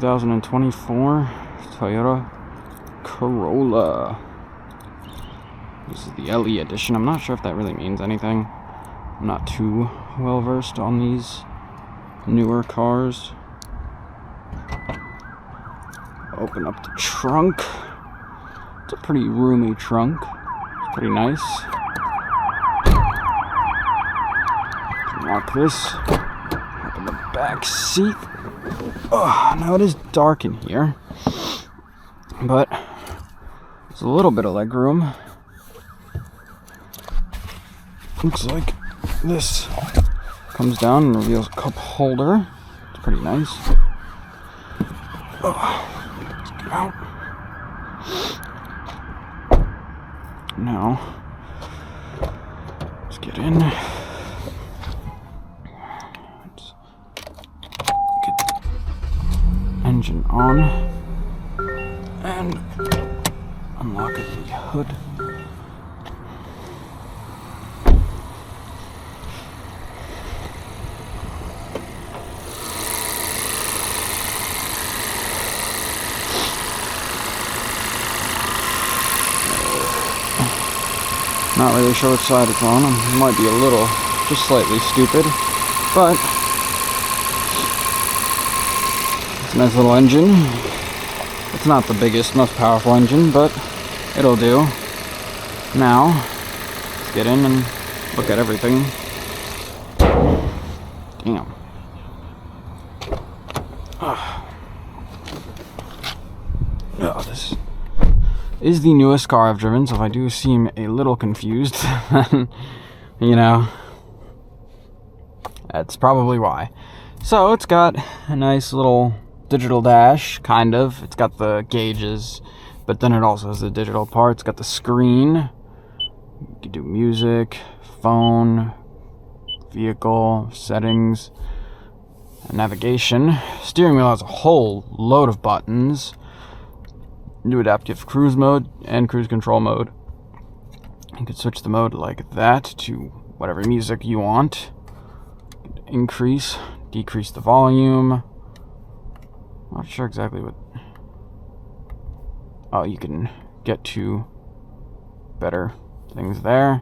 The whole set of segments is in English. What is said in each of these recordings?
2024 Toyota Corolla. This is the LE edition. I'm not sure if that really means anything. I'm not too well versed on these newer cars. Open up the trunk. It's a pretty roomy trunk. It's pretty nice. Lock this. Up in the back seat. Oh, now it is dark in here, but there's a little bit of leg room. Looks like this comes down and reveals a cup holder. It's pretty nice. Oh, let's get out. Now, let's get in. Let's get the engine on and unlock the hood. Not really sure which side it's on. It might be a little, just slightly stupid, but it's a nice little engine. It's not the biggest, most powerful engine, but it'll do. Now, let's get in and look at everything. Damn. Oh, this is the newest car I've driven, so if I do seem a little confused, then, you know, that's probably why. So, it's got a nice little digital dash, kind of. It's got the gauges, but then it also has the digital part. It's got the screen. You can do music, phone, vehicle, settings, navigation. Steering wheel has a whole load of buttons. New adaptive cruise mode and cruise control mode. You can switch the mode like that to whatever music you want. Increase, decrease the volume. Not sure exactly what. Oh, you can get to better things there.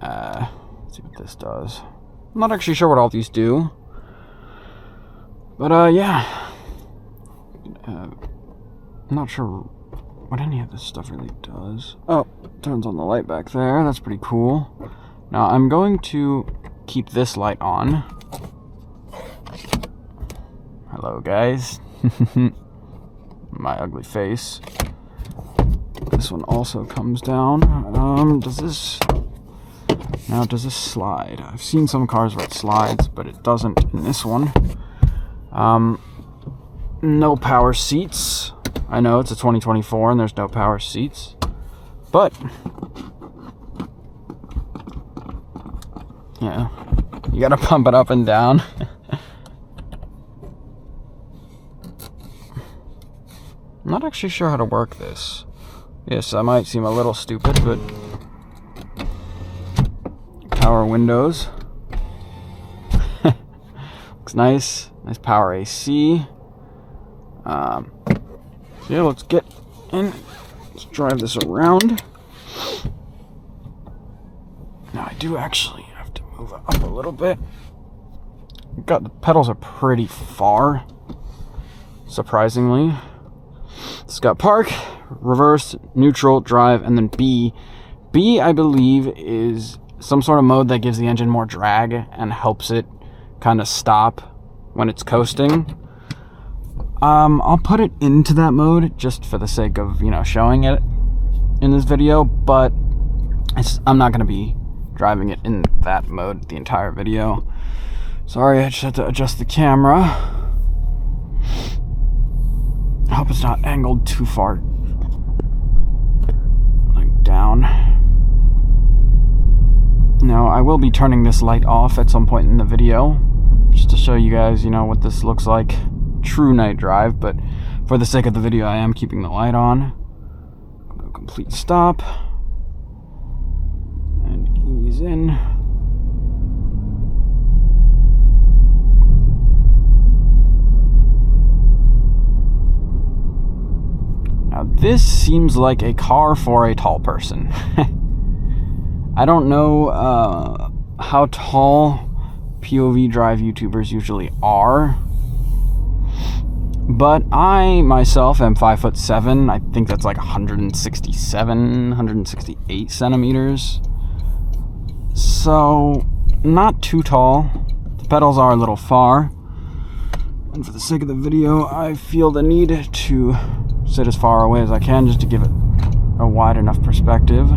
Let's see what this does. I'm not actually sure what all these do. But yeah. I'm not sure what any of this stuff really does. Oh, turns on the light back there. That's pretty cool. Now, I'm going to keep this light on. Hello, guys. My ugly face. This one also comes down. Does this... Now, does this slide? I've seen some cars where it slides, but it doesn't in this one. No power seats. I know it's a 2024 and there's no power seats, but yeah, you gotta pump it up and down. I'm not actually sure how to work this. Yes, I might seem a little stupid, but power windows. Looks nice. Nice power AC. Yeah, let's get in. Let's drive this around. Now, I do actually have to move it up a little bit. The pedals are pretty far, surprisingly. It's got park, reverse, neutral, drive, and then B. B, I believe, is some sort of mode that gives the engine more drag and helps it kind of stop when it's coasting. I'll put it into that mode just for the sake of, you know, showing it in this video, but I'm not going to be driving it in that mode the entire video. Sorry, I just had to adjust the camera. I hope it's not angled too far, like down. Now, I will be turning this light off at some point in the video, just to show you guys, you know, what this looks like. True night drive, but for the sake of the video, I am keeping the light on. Go complete stop and ease in. this seems like a car for a tall person. I don't know how tall POV drive YouTubers usually are, but I myself am 5'7". I think that's like 168 centimeters. So not too tall. The pedals are a little far. And for the sake of the video, I feel the need to sit as far away as I can just to give it a wide enough perspective.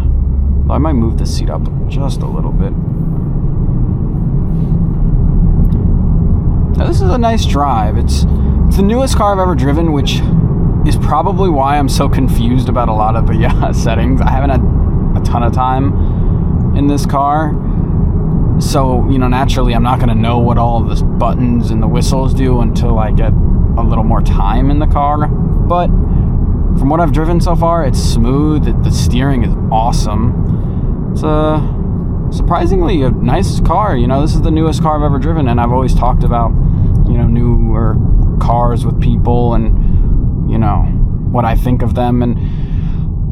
I might move the seat up just a little bit. Now, this is a nice drive. It's the newest car I've ever driven, which is probably why I'm so confused about a lot of the settings. I haven't had a ton of time in this car. So, naturally, I'm not going to know what all the buttons and the whistles do until I get a little more time in the car. But from what I've driven so far, it's smooth. The steering is awesome. It's surprisingly a nice car. This is the newest car I've ever driven, and I've always talked about, newer cars with people and, what I think of them. And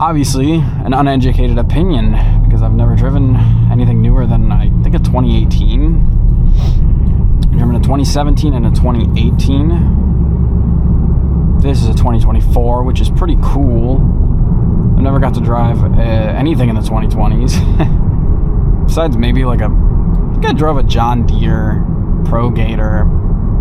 obviously, an uneducated opinion, because I've never driven anything newer than, I think, a 2018. I've driven a 2017 and a 2018. This is a 2024, which is pretty cool. I never got to drive anything in the 2020s. Besides maybe I think I drove a John Deere Pro Gator.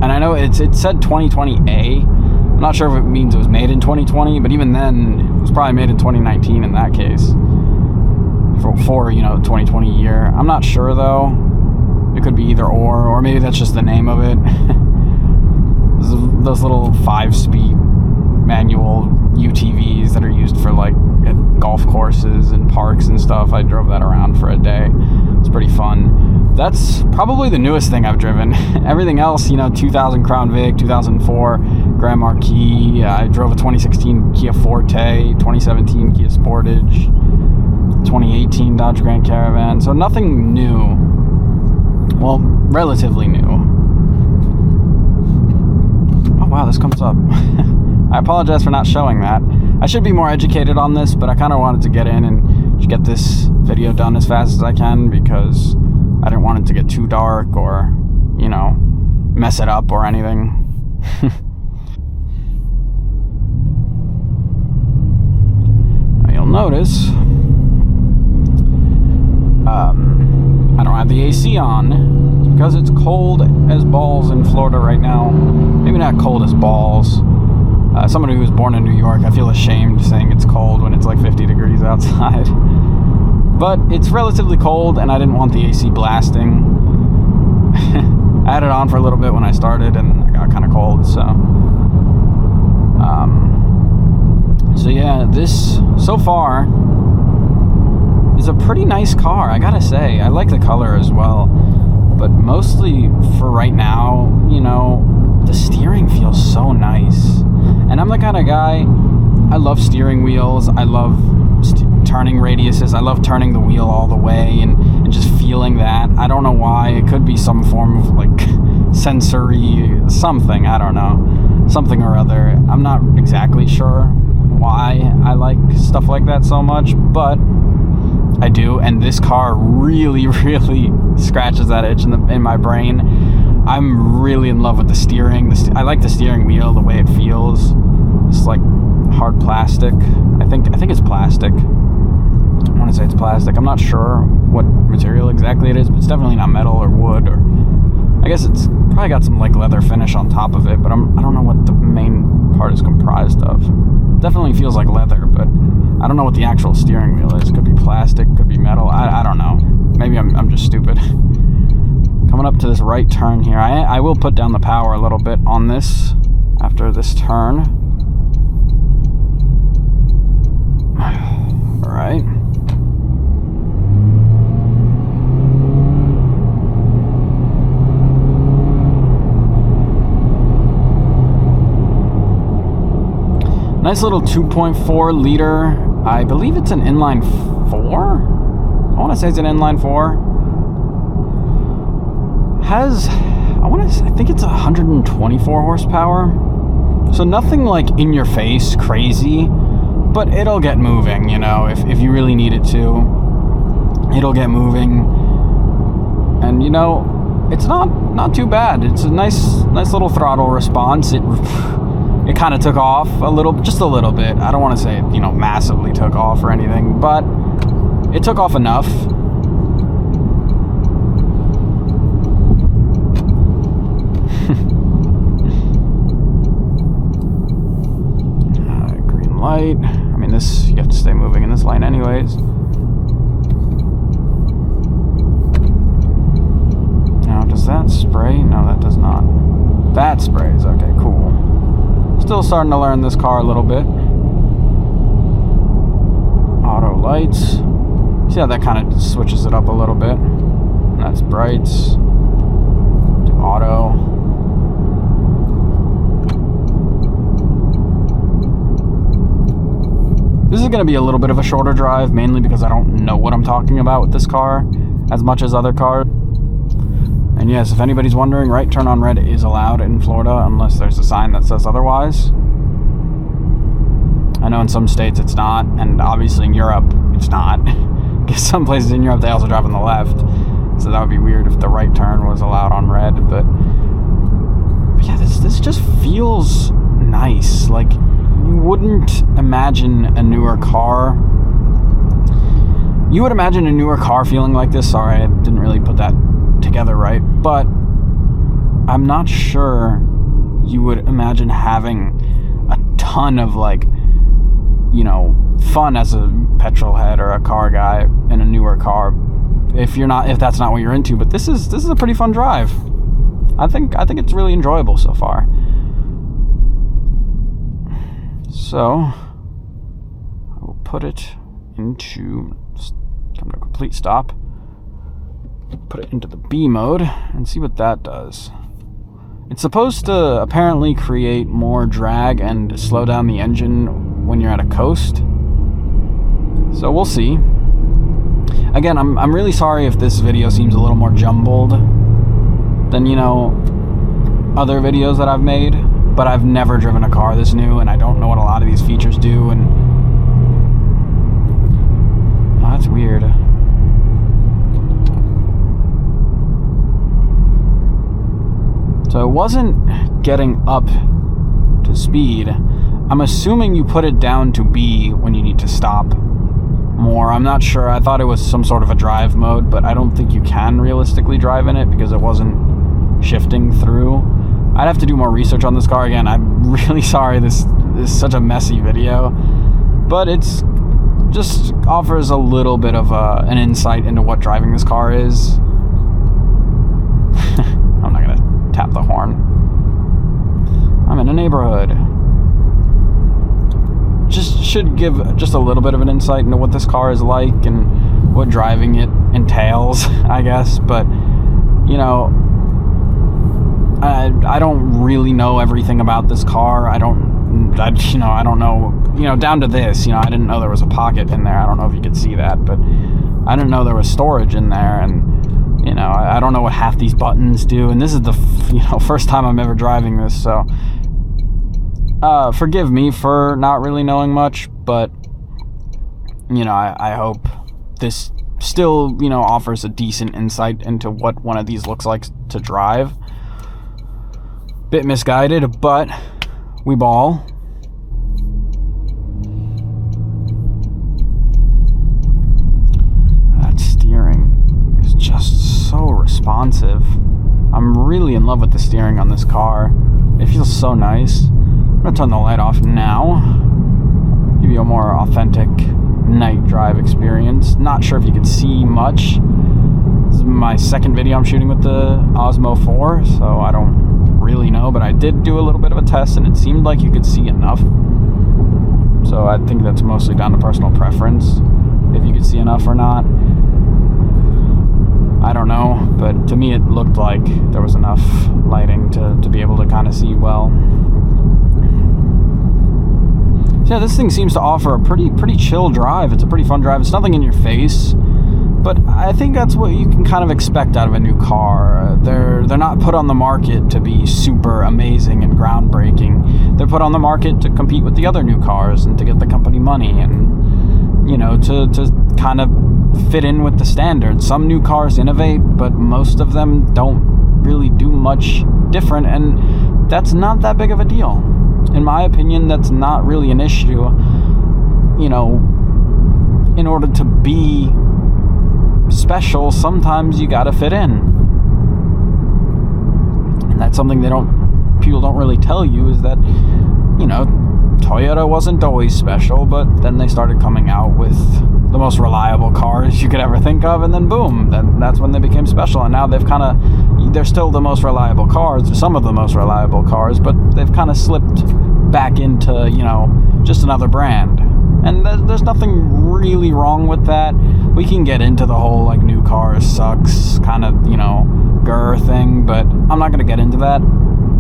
And I know it said 2020A. I'm not sure if it means it was made in 2020, but even then, it was probably made in 2019 in that case. For 2020 year. I'm not sure, though. It could be either or maybe that's just the name of it. Those little 5-speed manual UTVs that are used for at golf courses and parks and stuff. I drove that around for a day. It's pretty fun. That's probably the newest thing I've driven. Everything else, 2000 Crown Vic, 2004 Grand Marquis. I drove a 2016 Kia Forte, 2017 Kia Sportage, 2018 Dodge Grand Caravan. So nothing new. Well, relatively new. Oh wow, this comes up. I apologize for not showing that. I should be more educated on this, but I kind of wanted to get in and get this video done as fast as I can because I didn't want it to get too dark or, mess it up or anything. Now you'll notice I don't have the AC on. It's because it's cold as balls in Florida right now. Maybe not cold as balls. Somebody who was born in New York, I feel ashamed saying it's cold when it's 50 degrees outside. But it's relatively cold, and I didn't want the AC blasting. I had it on for a little bit when I started, and I got kind of cold, so... So yeah, this, so far, is a pretty nice car, I gotta say. I like the color as well. But mostly, for right now, the steering feels so nice. And I'm the kind of guy, I love steering wheels, I love turning radiuses, I love turning the wheel all the way and just feeling that. I don't know why. It could be some form of sensory something, I don't know, something or other. I'm not exactly sure why I like stuff like that so much, but I do, and this car really, really scratches that itch in my brain. I'm really in love with the steering. I like the steering wheel, the way it feels. It's hard plastic. I think it's plastic. I want to say it's plastic. I'm not sure what material exactly it is, but it's definitely not metal or wood, or I guess it's probably got some leather finish on top of it, but I don't know what the main part is comprised of. Definitely feels like leather, but I don't know what the actual steering wheel is. Could be plastic, could be metal. I don't know. Maybe I'm just stupid. Coming up to this right turn here, I will put down the power a little bit on this after this turn. All right. Nice little 2.4 liter. I believe it's an inline 4. I want to say it's an inline 4. I think it's 124 horsepower. So nothing in your face crazy, but it'll get moving, you know, if you really need it to. It'll get moving. And, you know, it's not too bad. It's a nice little throttle response. It kind of took off just a little bit. I don't want to say, you know, massively took off or anything, but it took off enough. Green light. I mean, you have to stay moving in this lane anyways. Now, does that spray? No, that does not. That sprays. Okay, cool. Still starting to learn this car a little bit. Auto lights. See how that kind of switches it up a little bit. That's brights. Do auto. This is going to be a little bit of a shorter drive, mainly because I don't know what I'm talking about with this car as much as other cars. And yes, if anybody's wondering, right turn on red is allowed in Florida unless there's a sign that says otherwise. I know in some states it's not, and obviously in Europe it's not. Because some places in Europe they also drive on the left, so that would be weird if the right turn was allowed on red. But yeah, this just feels nice. Like, you wouldn't imagine a newer car. You would imagine a newer car feeling like this. Sorry, I didn't really put that together right, but I'm not sure you would imagine having a ton of, like, you know, fun as a petrol head or a car guy in a newer car if that's not what you're into. But this is a pretty fun drive. I think it's really enjoyable so far. So I will put it into, come to a complete stop, put it into the B mode and see what that does. It's supposed to apparently create more drag and slow down the engine when you're at a coast. So we'll see. Again, I'm really sorry if this video seems a little more jumbled than, you know, other videos that I've made, but I've never driven a car this new and I don't know what a lot of these features do. And oh, that's weird. So it wasn't getting up to speed. I'm assuming you put it down to B when you need to stop more. I'm not sure. I thought it was some sort of a drive mode, but I don't think you can realistically drive in it because it wasn't shifting through. I'd have to do more research on this car. Again, I'm really sorry this is such a messy video, but it's just offers a little bit of an insight into what driving this car is. I'm not gonna tap the horn. I'm in a neighborhood. Just should give just a little bit of an insight into what this car is like and what driving it entails, I guess. But, you know, I don't really know everything about this car. I don't know, down to this, I didn't know there was a pocket in there. I don't know if you could see that, but I didn't know there was storage in there. And, I don't know what half these buttons do. And this is the, first time I'm ever driving this. So, forgive me for not really knowing much, but, I hope this still, offers a decent insight into what one of these looks like to drive. Bit misguided, but we ball. That steering is just so responsive. I'm really in love with the steering on this car. It feels so nice. I'm gonna turn the light off now. Give you a more authentic night drive experience. Not sure if you can see much. This is my second video I'm shooting with the Osmo 4, so I don't really know, but I did do a little bit of a test and it seemed like you could see enough. So I think that's mostly down to personal preference, if you could see enough or not. I don't know, but to me it looked like there was enough lighting to be able to kind of see well. So yeah, this thing seems to offer a pretty chill drive. It's a pretty fun drive. It's nothing in your face, but But I think that's what you can kind of expect out of a new car. They're not put on the market to be super amazing and groundbreaking. They're put on the market to compete with the other new cars and to get the company money and, you know, to kind of fit in with the standards. Some new cars innovate, but most of them don't really do much different, and that's not that big of a deal. In my opinion, that's not really an issue. You know, in order to be special, sometimes you gotta fit in, and that's something people don't really tell you, is that, you know, Toyota wasn't always special, but then they started coming out with the most reliable cars you could ever think of, and then boom, that's when they became special. And now they're still the most reliable cars, some of the most reliable cars, but they've kind of slipped back into, you know, just another brand. And there's nothing really wrong with that. We can get into the whole, like, new cars sucks kind of, you know, grr thing, but I'm not going to get into that.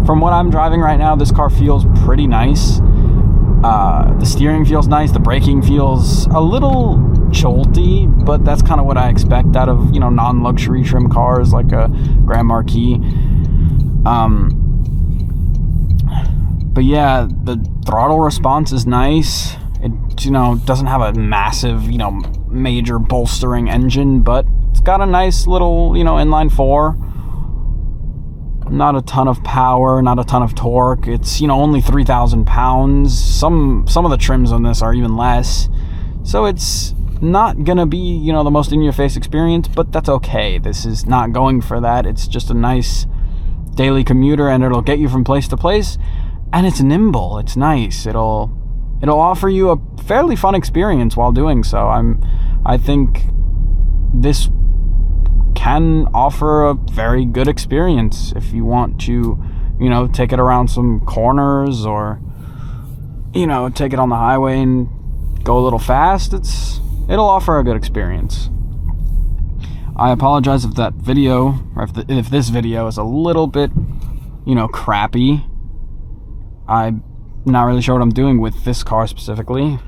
From what I'm driving right now, this car feels pretty nice. The steering feels nice. The braking feels a little jolty, but that's kind of what I expect out of, you know, non-luxury trim cars like a Grand Marquis. But yeah, the throttle response is nice. It, you know, doesn't have a massive, you know, major bolstering engine, but it's got a nice little, you know, inline four. Not a ton of power, not a ton of torque. It's, you know, only 3,000 pounds. Some of the trims on this are even less. So it's not gonna be, you know, the most in-your-face experience, but that's okay. This is not going for that. It's just a nice daily commuter, and it'll get you from place to place. And it's nimble. It's nice. It'll offer you a fairly fun experience while doing so. I think this can offer a very good experience if you want to, you know, take it around some corners, or, you know, take it on the highway and go a little fast. It'll offer a good experience. I apologize if that video, or if this video is a little bit, you know, crappy. I'm not really sure what I'm doing with this car specifically.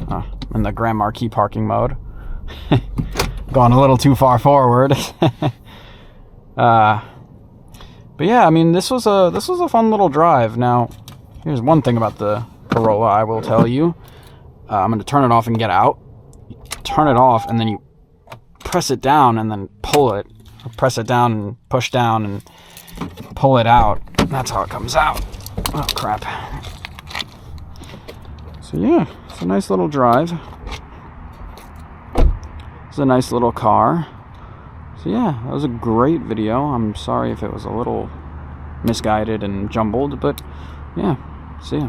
In the Grand Marquis parking mode. Gone a little too far forward. But yeah, I mean, this was a fun little drive. Now, here's one thing about the Corolla I will tell you. I'm going to turn it off and get out. You turn it off, and then you press it down and then pull it. Or press it down and push down and pull it out. That's how it comes out. Oh, crap. So yeah, it's a nice little drive. It's a nice little car. So yeah, that was a great video. I'm sorry if it was a little misguided and jumbled, but yeah, see ya.